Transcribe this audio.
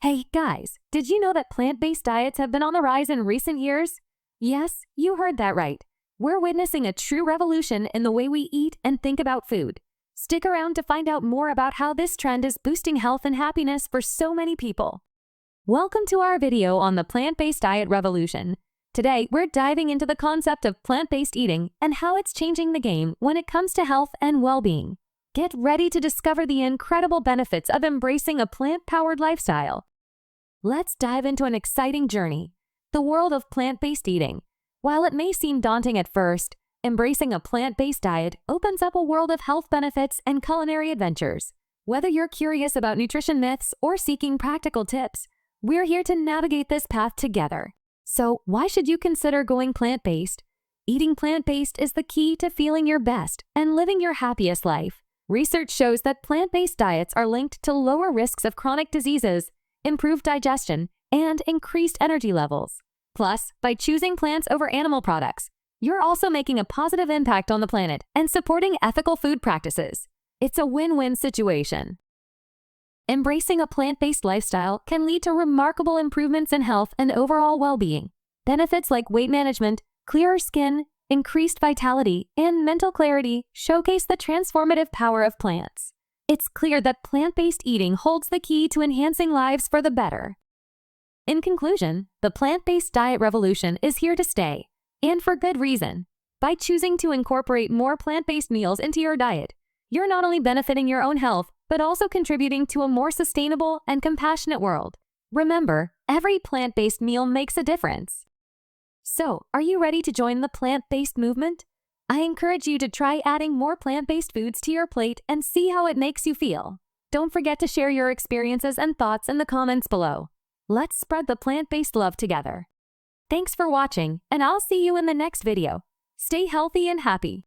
Hey guys, did you know that plant-based diets have been on the rise in recent years? Yes, you heard that right. We're witnessing a true revolution in the way we eat and think about food. Stick around to find out more about how this trend is boosting health and happiness for so many people. Welcome to our video on the plant-based diet revolution. Today, we're diving into the concept of plant-based eating and how it's changing the game when it comes to health and well-being. Get ready to discover the incredible benefits of embracing a plant-powered lifestyle. Let's dive into an exciting journey, the world of plant-based eating. While it may seem daunting at first, embracing a plant-based diet opens up a world of health benefits and culinary adventures. Whether you're curious about nutrition myths or seeking practical tips, we're here to navigate this path together. So, why should you consider going plant-based? Eating plant-based is the key to feeling your best and living your happiest life. Research shows that plant-based diets are linked to lower risks of chronic diseases, improved digestion, and increased energy levels. Plus, by choosing plants over animal products, you're also making a positive impact on the planet and supporting ethical food practices. It's a win-win situation. Embracing a plant-based lifestyle can lead to remarkable improvements in health and overall well-being. Benefits like weight management, clearer skin, increased vitality, and mental clarity showcase the transformative power of plants. It's clear that plant-based eating holds the key to enhancing lives for the better. In conclusion, the plant-based diet revolution is here to stay, and for good reason. By choosing to incorporate more plant-based meals into your diet, you're not only benefiting your own health, but also contributing to a more sustainable and compassionate world. Remember, every plant-based meal makes a difference. So, are you ready to join the plant-based movement? I encourage you to try adding more plant-based foods to your plate and see how it makes you feel. Don't forget to share your experiences and thoughts in the comments below. Let's spread the plant-based love together. Thanks for watching, and I'll see you in the next video. Stay healthy and happy.